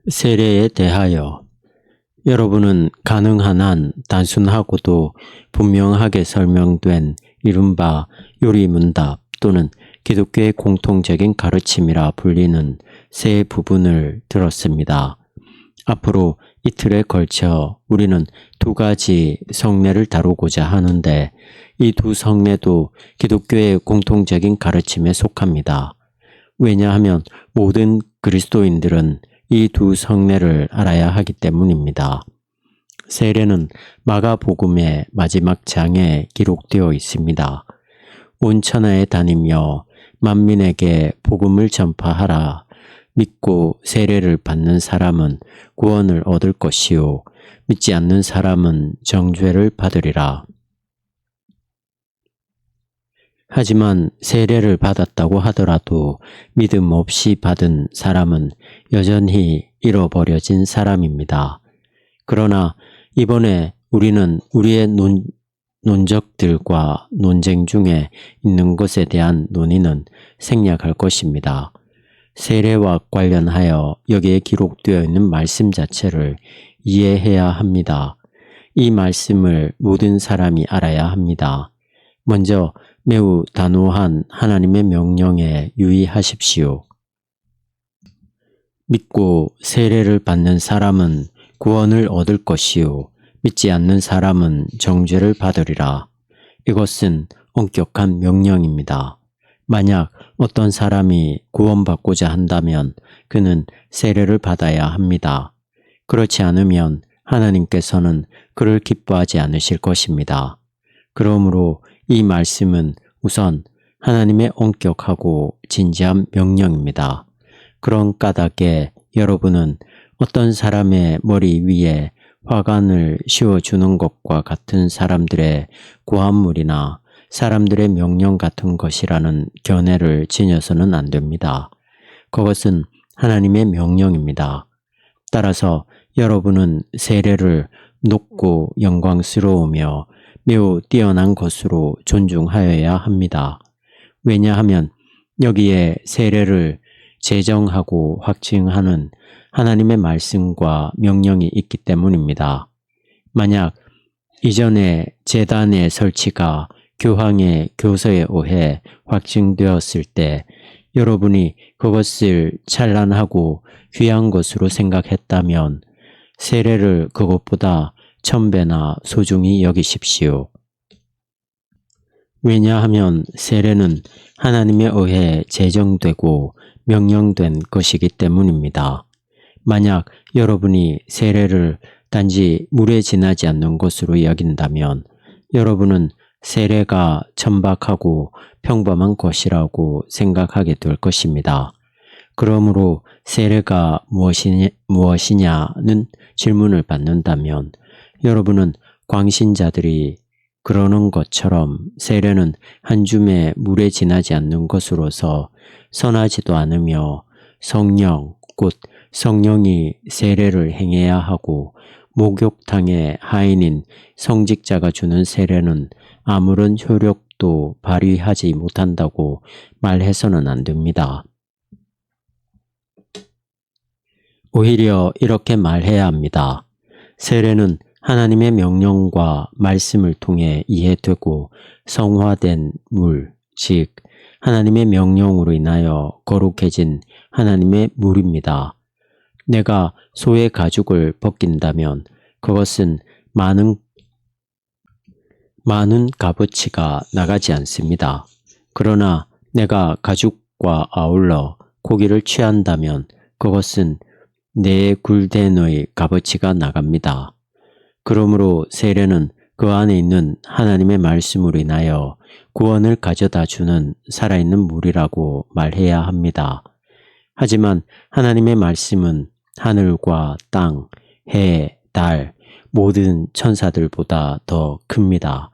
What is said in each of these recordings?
세례에 대하여 여러분은 가능한 한 단순하고도 분명하게 설명된 이른바 요리문답 또는 기독교의 공통적인 가르침이라 불리는 세 부분을 들었습니다. 앞으로 이틀에 걸쳐 우리는 두 가지 성례를 다루고자 하는데 이 두 성례도 기독교의 공통적인 가르침에 속합니다. 왜냐하면 모든 그리스도인들은 이 두 성례를 알아야 하기 때문입니다. 세례는 마가복음의 마지막 장에 기록되어 있습니다. 온 천하에 다니며 만민에게 복음을 전파하라. 믿고 세례를 받는 사람은 구원을 얻을 것이요 믿지 않는 사람은 정죄를 받으리라. 하지만 세례를 받았다고 하더라도 믿음 없이 받은 사람은 여전히 잃어버려진 사람입니다. 그러나 이번에 우리는 우리의 논적들과 논쟁 중에 있는 것에 대한 논의는 생략할 것입니다. 세례와 관련하여 여기에 기록되어 있는 말씀 자체를 이해해야 합니다. 이 말씀을 모든 사람이 알아야 합니다. 먼저 매우 단호한 하나님의 명령에 유의하십시오. 믿고 세례를 받는 사람은 구원을 얻을 것이요 믿지 않는 사람은 정죄를 받으리라. 이것은 엄격한 명령입니다. 만약 어떤 사람이 구원받고자 한다면 그는 세례를 받아야 합니다. 그렇지 않으면 하나님께서는 그를 기뻐하지 않으실 것입니다. 그러므로 이 말씀은 우선 하나님의 엄격하고 진지한 명령입니다. 그런 까닭에 여러분은 어떤 사람의 머리 위에 화관을 씌워주는 것과 같은 사람들의 고함물이나 사람들의 명령 같은 것이라는 견해를 지녀서는 안 됩니다. 그것은 하나님의 명령입니다. 따라서 여러분은 세례를 높고 영광스러우며 매우 뛰어난 것으로 존중하여야 합니다. 왜냐하면 여기에 세례를 제정하고 확증하는 하나님의 말씀과 명령이 있기 때문입니다. 만약 이전에 제단의 설치가 교황의 교서에 의해 확증되었을 때 여러분이 그것을 찬란하고 귀한 것으로 생각했다면 세례를 그것보다 1000배나 소중히 여기십시오. 왜냐하면 세례는 하나님에 의해 제정되고 명령된 것이기 때문입니다. 만약 여러분이 세례를 단지 물에 지나지 않는 것으로 여긴다면 여러분은 세례가 천박하고 평범한 것이라고 생각하게 될 것입니다. 그러므로 세례가 무엇이냐는 질문을 받는다면 여러분은 광신자들이 그러는 것처럼 세례는 한 줌의 물에 지나지 않는 것으로서 선하지도 않으며 성령, 곧 성령이 세례를 행해야 하고 목욕탕의 하인인 성직자가 주는 세례는 아무런 효력도 발휘하지 못한다고 말해서는 안 됩니다. 오히려 이렇게 말해야 합니다. 세례는 하나님의 명령과 말씀을 통해 이해되고 성화된 물, 즉 하나님의 명령으로 인하여 거룩해진 하나님의 물입니다. 내가 소의 가죽을 벗긴다면 그것은 많은 값어치가 나가지 않습니다. 그러나 내가 가죽과 아울러 고기를 취한다면 그것은 내 굴덴의 값어치가 나갑니다. 그러므로 세례는 그 안에 있는 하나님의 말씀으로 인하여 구원을 가져다 주는 살아있는 물이라고 말해야 합니다. 하지만 하나님의 말씀은 하늘과 땅, 해, 달, 모든 천사들보다 더 큽니다.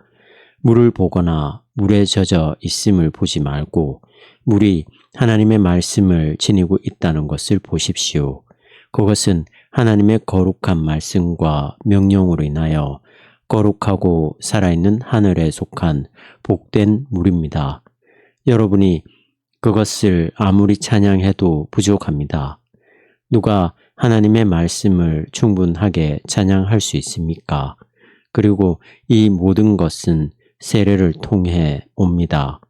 물을 보거나 물에 젖어 있음을 보지 말고 물이 하나님의 말씀을 지니고 있다는 것을 보십시오. 그것은 하나님의 거룩한 말씀과 명령으로 인하여 거룩하고 살아있는 하늘에 속한 복된 물입니다. 여러분이 그것을 아무리 찬양해도 부족합니다. 누가 하나님의 말씀을 충분하게 찬양할 수 있습니까? 그리고 이 모든 것은 세례를 통해 옵니다.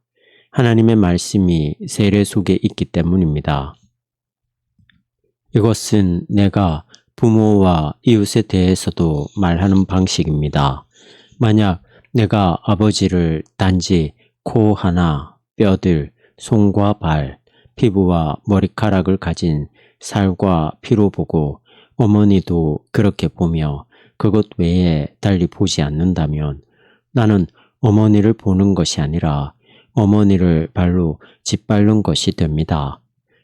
하나님의 말씀이 세례 속에 있기 때문입니다. 이것은 내가 부모와 이웃에 대해서도 말하는 방식입니다. 만약 내가 아버지를 단지 코 하나, 뼈들, 손과 발, 피부와 머리카락을 가진 살과 피로 보고 어머니도 그렇게 보며 그것 외에 달리 보지 않는다면 나는 어머니를 보는 것이 아니라 어머니를 발로 짓밟는 것이 됩니다.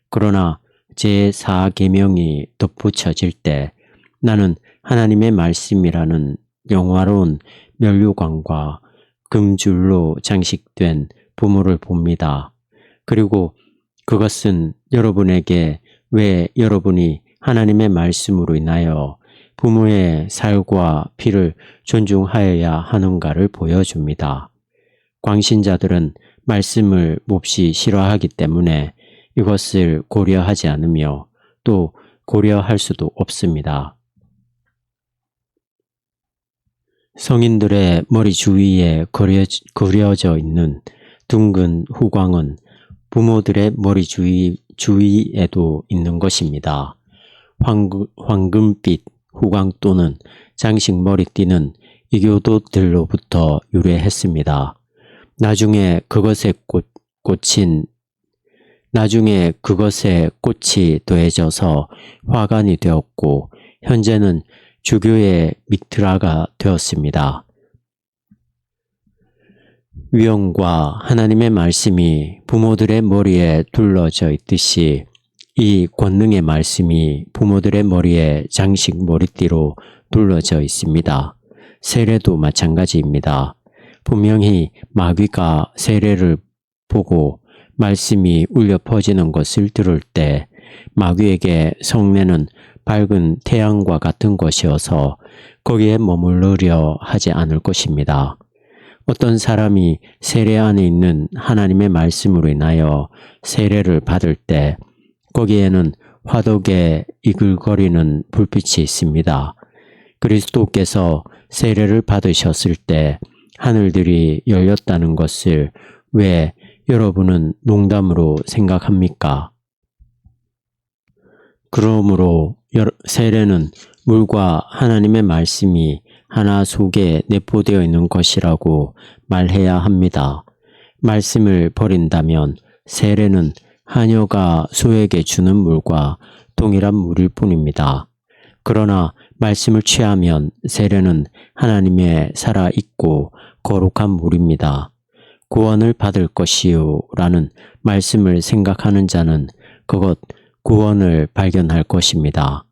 그러나 제4계명이 덧붙여질 때 나는 하나님의 말씀이라는 영화로운 면류관과 금줄로 장식된 부모를 봅니다. 그리고 그것은 여러분에게 왜 여러분이 하나님의 말씀으로 인하여 부모의 살과 피를 존중하여야 하는가를 보여줍니다. 광신자들은 말씀을 몹시 싫어하기 때문에 이것을 고려하지 않으며 또 고려할 수도 없습니다. 성인들의 머리 주위에 그려져 있는 둥근 후광은 부모들의 머리 주위에도 있는 것입니다. 황금빛 후광 또는 장식 머리띠는 이교도들로부터 유래했습니다. 나중에 그것에 꽃이 더해져서 화관이 되었고 현재는 주교의 미트라가 되었습니다. 위엄과 하나님의 말씀이 부모들의 머리에 둘러져 있듯이 이 권능의 말씀이 부모들의 머리에 장식 머리띠로 둘러져 있습니다. 세례도 마찬가지입니다. 분명히 마귀가 세례를 보고 말씀이 울려 퍼지는 것을 들을 때 마귀에게 성례는 밝은 태양과 같은 것이어서 거기에 머무르려 하지 않을 것입니다. 어떤 사람이 세례 안에 있는 하나님의 말씀으로 인하여 세례를 받을 때 거기에는 화덕에 이글거리는 불빛이 있습니다. 그리스도께서 세례를 받으셨을 때 하늘들이 열렸다는 것을 왜 여러분은 농담으로 생각합니까? 그러므로 세례는 물과 하나님의 말씀이 하나 속에 내포되어 있는 것이라고 말해야 합니다. 말씀을 버린다면 세례는 하녀가 소에게 주는 물과 동일한 물일 뿐입니다. 그러나 말씀을 취하면 세례는 하나님의 살아있고 거룩한 물입니다. 구원을 받을 것이요 라는 말씀을 생각하는 자는 그것 구원을 발견할 것입니다.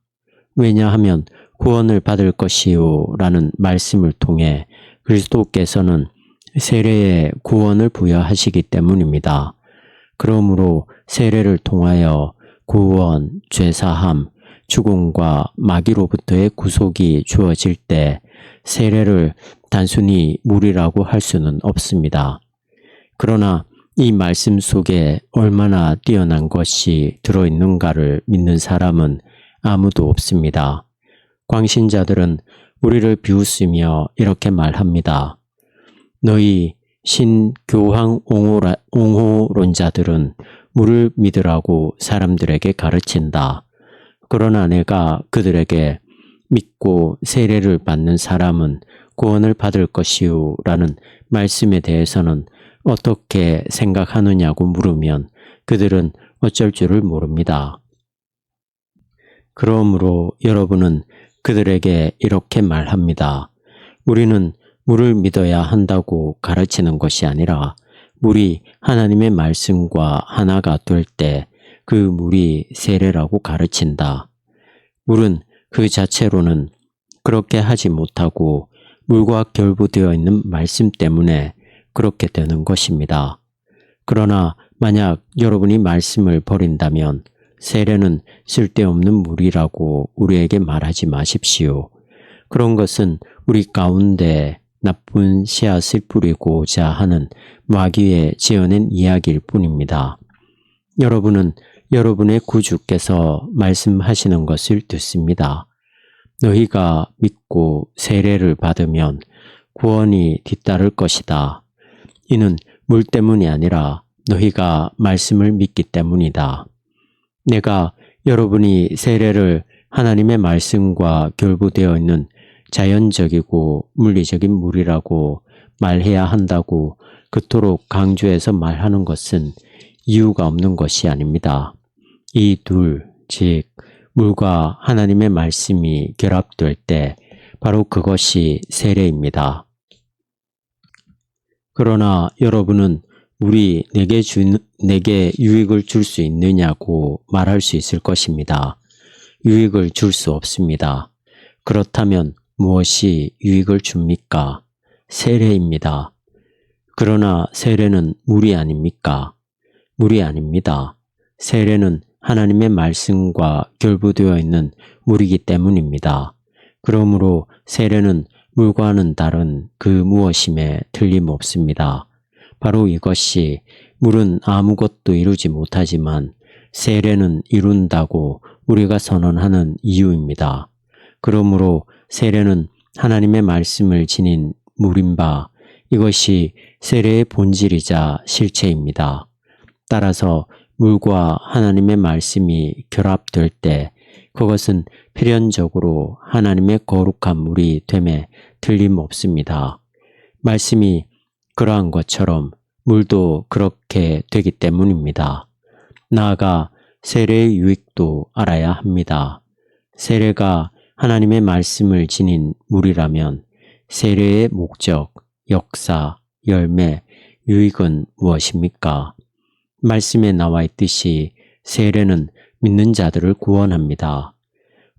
왜냐하면 구원을 받을 것이요 라는 말씀을 통해 그리스도께서는 세례에 구원을 부여하시기 때문입니다. 그러므로 세례를 통하여 구원, 죄사함, 죽음과 마귀로부터의 구속이 주어질 때 세례를 단순히 물이라고 할 수는 없습니다. 그러나 이 말씀 속에 얼마나 뛰어난 것이 들어있는가를 믿는 사람은 아무도 없습니다. 광신자들은 우리를 비웃으며 이렇게 말합니다. 너희 신교황 옹호론자들은 물을 믿으라고 사람들에게 가르친다. 그러나 내가 그들에게 믿고 세례를 받는 사람은 구원을 받을 것이요 라는 말씀에 대해서는 어떻게 생각하느냐고 물으면 그들은 어쩔 줄을 모릅니다. 그러므로 여러분은 그들에게 이렇게 말합니다. 우리는 물을 믿어야 한다고 가르치는 것이 아니라 물이 하나님의 말씀과 하나가 될 때 그 물이 세례라고 가르친다. 물은 그 자체로는 그렇게 하지 못하고 물과 결부되어 있는 말씀 때문에 그렇게 되는 것입니다. 그러나 만약 여러분이 말씀을 버린다면 세례는 쓸데없는 물이라고 우리에게 말하지 마십시오. 그런 것은 우리 가운데 나쁜 씨앗을 뿌리고자 하는 마귀의 지어낸 이야기일 뿐입니다. 여러분은 여러분의 구주께서 말씀하시는 것을 듣습니다. 너희가 믿고 세례를 받으면 구원이 뒤따를 것이다. 이는 물 때문이 아니라 너희가 말씀을 믿기 때문이다. 내가 여러분이 세례를 하나님의 말씀과 결부되어 있는 자연적이고 물리적인 물이라고 말해야 한다고 그토록 강조해서 말하는 것은 이유가 없는 것이 아닙니다. 이 둘, 즉 물과 하나님의 말씀이 결합될 때 바로 그것이 세례입니다. 그러나 여러분은 물이 내게 유익을 줄 수 있느냐고 말할 수 있을 것입니다. 유익을 줄 수 없습니다. 그렇다면 무엇이 유익을 줍니까? 세례입니다. 그러나 세례는 물이 아닙니까? 물이 아닙니다. 세례는 하나님의 말씀과 결부되어 있는 물이기 때문입니다. 그러므로 세례는 물과는 다른 그 무엇임에 틀림없습니다. 바로 이것이 물은 아무것도 이루지 못하지만 세례는 이룬다고 우리가 선언하는 이유입니다. 그러므로 세례는 하나님의 말씀을 지닌 물인 바 이것이 세례의 본질이자 실체입니다. 따라서 물과 하나님의 말씀이 결합될 때 그것은 필연적으로 하나님의 거룩한 물이 됨에 틀림없습니다. 말씀이 그러한 것처럼 물도 그렇게 되기 때문입니다. 나아가 세례의 유익도 알아야 합니다. 세례가 하나님의 말씀을 지닌 물이라면 세례의 목적, 역사, 열매, 유익은 무엇입니까? 말씀에 나와 있듯이 세례는 믿는 자들을 구원합니다.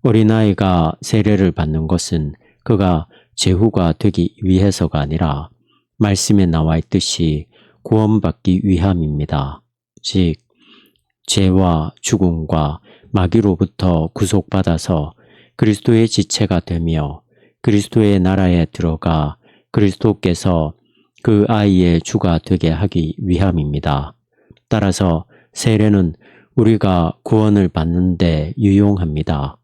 어린아이가 세례를 받는 것은 그가 제후가 되기 위해서가 아니라 말씀에 나와 있듯이 구원받기 위함입니다. 즉, 죄와 죽음과 마귀로부터 구속받아서 그리스도의 지체가 되며 그리스도의 나라에 들어가 그리스도께서 그 아이의 주가 되게 하기 위함입니다. 따라서 세례는 우리가 구원을 받는 데 유용합니다.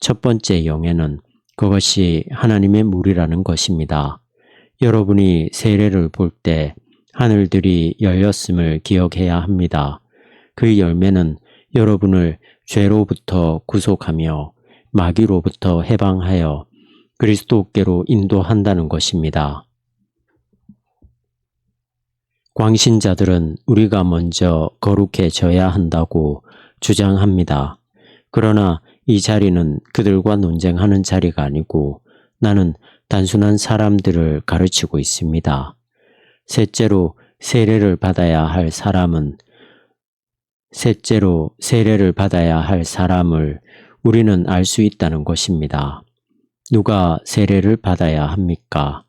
첫 번째 영예는 그것이 하나님의 물이라는 것입니다. 여러분이 세례를 볼 때 하늘들이 열렸음을 기억해야 합니다. 그 열매는 여러분을 죄로부터 구속하며 마귀로부터 해방하여 그리스도께로 인도한다는 것입니다. 광신자들은 우리가 먼저 거룩해져야 한다고 주장합니다. 그러나 이 자리는 그들과 논쟁하는 자리가 아니고 나는 단순한 사람들을 가르치고 있습니다. 셋째로 세례를 받아야 할 사람을 우리는 알 수 있다는 것입니다. 누가 세례를 받아야 합니까?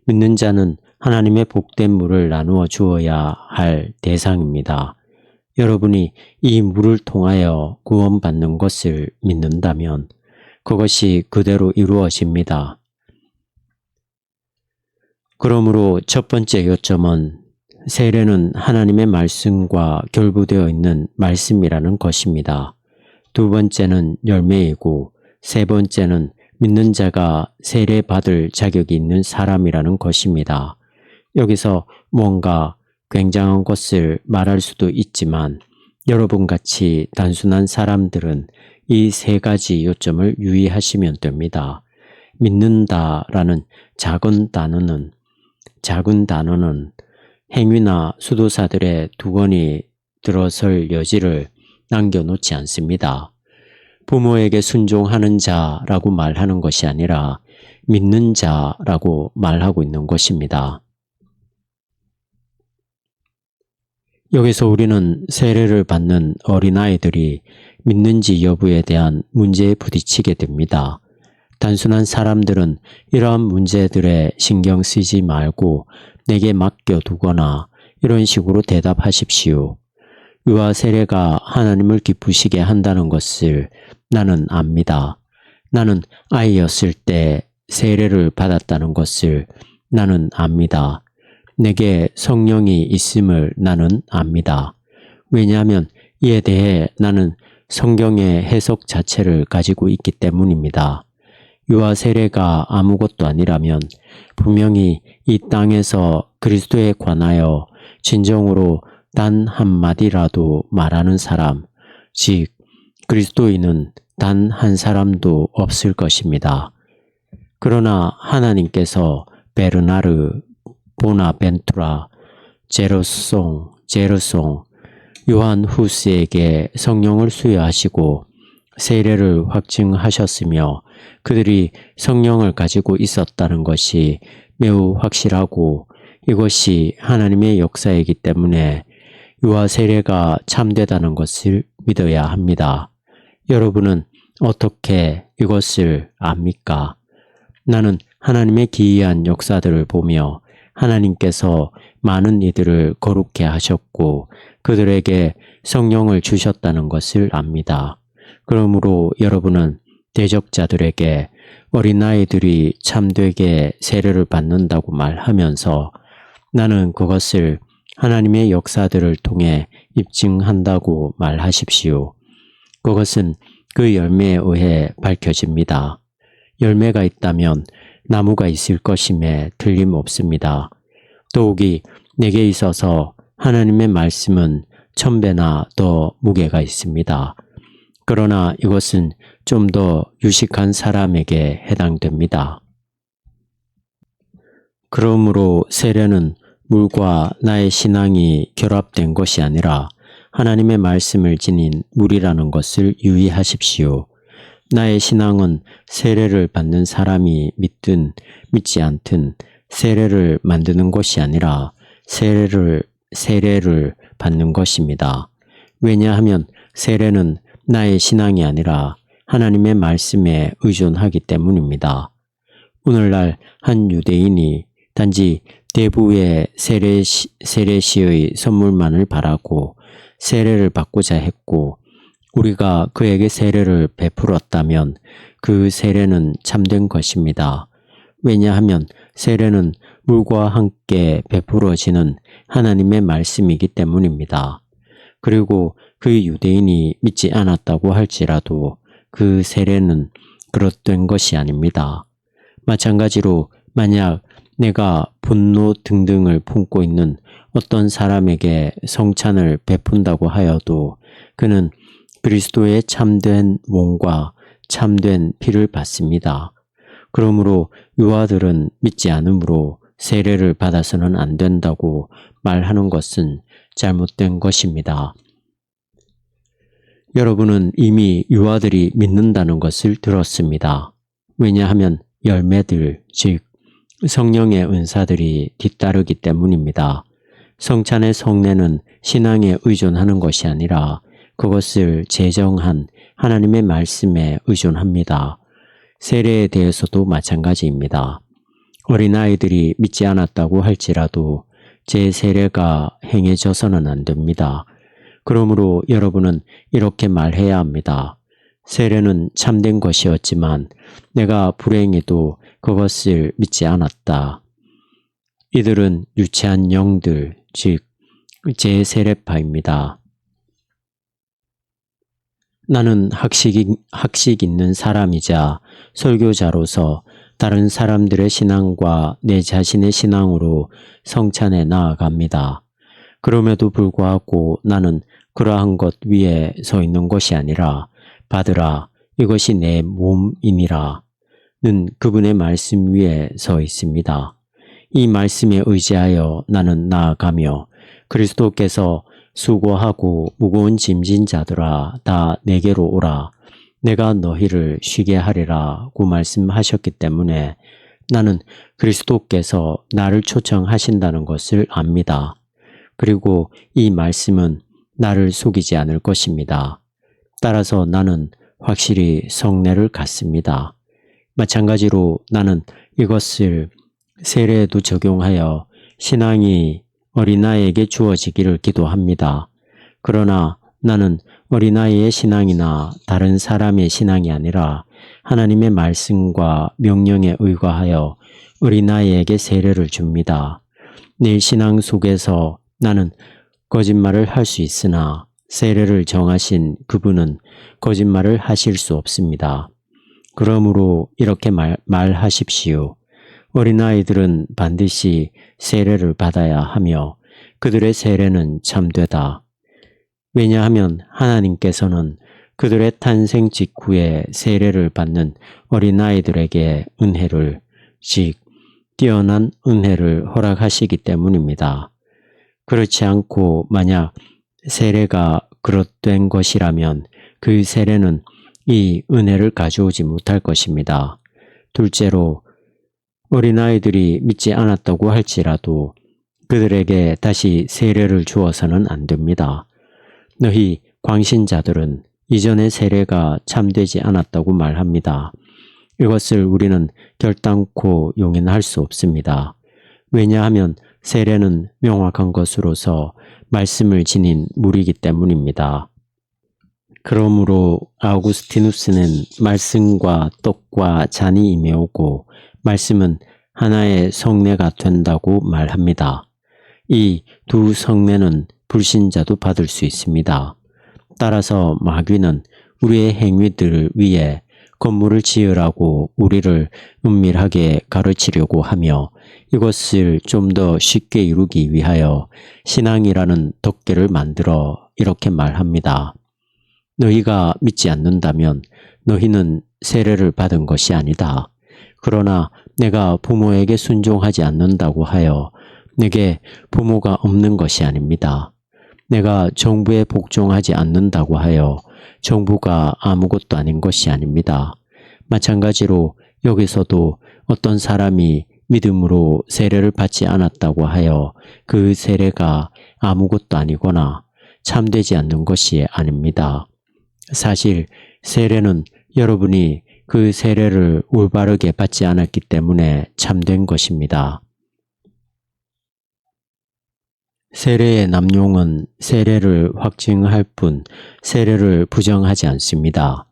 믿는 자는 하나님의 복된 물을 나누어 주어야 할 대상입니다. 여러분이 이 물을 통하여 구원받는 것을 믿는다면 그것이 그대로 이루어집니다. 그러므로 첫 번째 요점은 세례는 하나님의 말씀과 결부되어 있는 말씀이라는 것입니다. 두 번째는 열매이고 세 번째는 믿는 자가 세례 받을 자격이 있는 사람이라는 것입니다. 여기서 뭔가 굉장한 것을 말할 수도 있지만 여러분같이 단순한 사람들은 이 세 가지 요점을 유의하시면 됩니다. 믿는다라는 작은 단어는 행위나 수도사들의 두건이 들어설 여지를 남겨놓지 않습니다. 부모에게 순종하는 자라고 말하는 것이 아니라 믿는 자라고 말하고 있는 것입니다. 여기서 우리는 세례를 받는 어린아이들이 믿는지 여부에 대한 문제에 부딪히게 됩니다. 단순한 사람들은 이러한 문제들에 신경 쓰지 말고 내게 맡겨두거나 이런 식으로 대답하십시오. 유아 세례가 하나님을 기쁘시게 한다는 것을 나는 압니다. 나는 아이였을 때 세례를 받았다는 것을 나는 압니다. 내게 성령이 있음을 나는 압니다. 왜냐하면 이에 대해 나는 성경의 해석 자체를 가지고 있기 때문입니다. 유아 세례가 아무것도 아니라면 분명히 이 땅에서 그리스도에 관하여 진정으로 단 한마디라도 말하는 사람, 즉 그리스도인은 단 한 사람도 없을 것입니다. 그러나 하나님께서 베르나르, 보나벤투라, 제르송, 요한 후스에게 성령을 수여하시고 세례를 확증하셨으며 그들이 성령을 가지고 있었다는 것이 매우 확실하고 이것이 하나님의 역사이기 때문에 유아 세례가 참되다는 것을 믿어야 합니다. 여러분은 어떻게 이것을 압니까? 나는 하나님의 기이한 역사들을 보며 하나님께서 많은 이들을 거룩해 하셨고 그들에게 성령을 주셨다는 것을 압니다. 그러므로 여러분은 대적자들에게 어린아이들이 참되게 세례를 받는다고 말하면서 나는 그것을 하나님의 역사들을 통해 입증한다고 말하십시오. 그것은 그 열매에 의해 밝혀집니다. 열매가 있다면 나무가 있을 것임에 틀림없습니다. 더욱이 내게 있어서 하나님의 말씀은 1000배나 더 무게가 있습니다. 그러나 이것은 좀 더 유식한 사람에게 해당됩니다. 그러므로 세례는 물과 나의 신앙이 결합된 것이 아니라 하나님의 말씀을 지닌 물이라는 것을 유의하십시오. 나의 신앙은 세례를 받는 사람이 믿든 믿지 않든 세례를 만드는 것이 아니라 세례를 받는 것입니다. 왜냐하면 세례는 나의 신앙이 아니라 하나님의 말씀에 의존하기 때문입니다. 오늘날 한 유대인이 단지 대부의 세례시의 선물만을 바라고 세례를 받고자 했고 우리가 그에게 세례를 베풀었다면 그 세례는 참된 것입니다. 왜냐하면 세례는 물과 함께 베풀어지는 하나님의 말씀이기 때문입니다. 그리고 그 유대인이 믿지 않았다고 할지라도 그 세례는 그릇된 것이 아닙니다. 마찬가지로 만약 내가 분노 등등을 품고 있는 어떤 사람에게 성찬을 베푼다고 하여도 그는 그리스도의 참된 몸과 참된 피를 받습니다. 그러므로 유아들은 믿지 않으므로 세례를 받아서는 안 된다고 말하는 것은 잘못된 것입니다. 여러분은 이미 유아들이 믿는다는 것을 들었습니다. 왜냐하면 열매들, 즉 성령의 은사들이 뒤따르기 때문입니다. 성찬의 성례는 신앙에 의존하는 것이 아니라 그것을 제정한 하나님의 말씀에 의존합니다. 세례에 대해서도 마찬가지입니다. 어린아이들이 믿지 않았다고 할지라도 제 세례가 행해져서는 안 됩니다. 그러므로 여러분은 이렇게 말해야 합니다. 세례는 참된 것이었지만 내가 불행히도 그것을 믿지 않았다. 이들은 유치한 영들, 즉 제 세례파입니다. 나는 학식 있는 사람이자 설교자로서 다른 사람들의 신앙과 내 자신의 신앙으로 성찬에 나아갑니다. 그럼에도 불구하고 나는 그러한 것 위에 서 있는 것이 아니라 받으라 이것이 내 몸이니라 는 그분의 말씀 위에 서 있습니다. 이 말씀에 의지하여 나는 나아가며 그리스도께서 수고하고 무거운 짐진 자들아 다 내게로 오라 내가 너희를 쉬게 하리라고 말씀하셨기 때문에 나는 그리스도께서 나를 초청하신다는 것을 압니다. 그리고 이 말씀은 나를 속이지 않을 것입니다. 따라서 나는 확실히 성례를 갖습니다. 마찬가지로 나는 이것을 세례에도 적용하여 신앙이 어린아이에게 주어지기를 기도합니다. 그러나 나는 어린아이의 신앙이나 다른 사람의 신앙이 아니라 하나님의 말씀과 명령에 의거하여 어린아이에게 세례를 줍니다. 내 신앙 속에서 나는 거짓말을 할 수 있으나 세례를 정하신 그분은 거짓말을 하실 수 없습니다. 그러므로 이렇게 말하십시오. 어린아이들은 반드시 세례를 받아야 하며 그들의 세례는 참되다. 왜냐하면 하나님께서는 그들의 탄생 직후에 세례를 받는 어린아이들에게 은혜를, 즉 뛰어난 은혜를 허락하시기 때문입니다. 그렇지 않고 만약 세례가 그릇된 것이라면 그 세례는 이 은혜를 가져오지 못할 것입니다. 둘째로 어린아이들이 믿지 않았다고 할지라도 그들에게 다시 세례를 주어서는 안 됩니다. 너희 광신자들은 이전의 세례가 참되지 않았다고 말합니다. 이것을 우리는 결단코 용인할 수 없습니다. 왜냐하면 세례는 명확한 것으로서 말씀을 지닌 물이기 때문입니다. 그러므로 아우구스티누스는 말씀과 떡과 잔이 임해오고 말씀은 하나의 성례가 된다고 말합니다. 이 두 성례는 불신자도 받을 수 있습니다. 따라서 마귀는 우리의 행위들을 위해 건물을 지으라고 우리를 은밀하게 가르치려고 하며 이것을 좀 더 쉽게 이루기 위하여 신앙이라는 덮개를 만들어 이렇게 말합니다. 너희가 믿지 않는다면 너희는 세례를 받은 것이 아니다. 그러나 내가 부모에게 순종하지 않는다고 하여 내게 부모가 없는 것이 아닙니다. 내가 정부에 복종하지 않는다고 하여 정부가 아무것도 아닌 것이 아닙니다. 마찬가지로 여기서도 어떤 사람이 믿음으로 세례를 받지 않았다고 하여 그 세례가 아무것도 아니거나 참되지 않는 것이 아닙니다. 사실 세례는 여러분이 그 세례를 올바르게 받지 않았기 때문에 참된 것입니다. 세례의 남용은 세례를 확증할 뿐 세례를 부정하지 않습니다.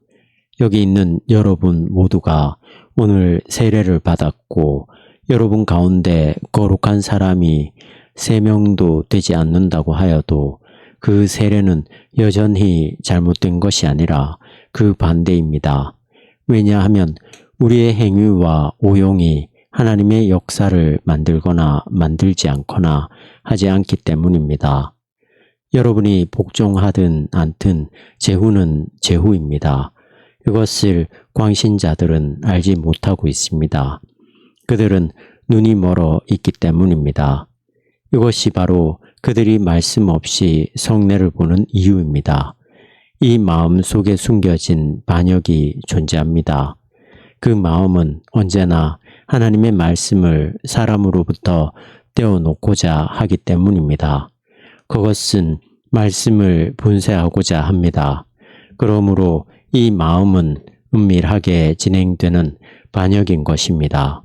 여기 있는 여러분 모두가 오늘 세례를 받았고 여러분 가운데 거룩한 사람이 3명도 되지 않는다고 하여도 그 세례는 여전히 잘못된 것이 아니라 그 반대입니다. 왜냐하면 우리의 행위와 오용이 하나님의 역사를 만들거나 만들지 않거나 하지 않기 때문입니다. 여러분이 복종하든 않든 제후는 제후입니다. 이것을 광신자들은 알지 못하고 있습니다. 그들은 눈이 멀어 있기 때문입니다. 이것이 바로 그들이 말씀 없이 성례를 보는 이유입니다. 이 마음 속에 숨겨진 반역이 존재합니다. 그 마음은 언제나 하나님의 말씀을 사람으로부터 떼어놓고자 하기 때문입니다. 그것은 말씀을 분쇄하고자 합니다. 그러므로 이 마음은 은밀하게 진행되는 반역인 것입니다.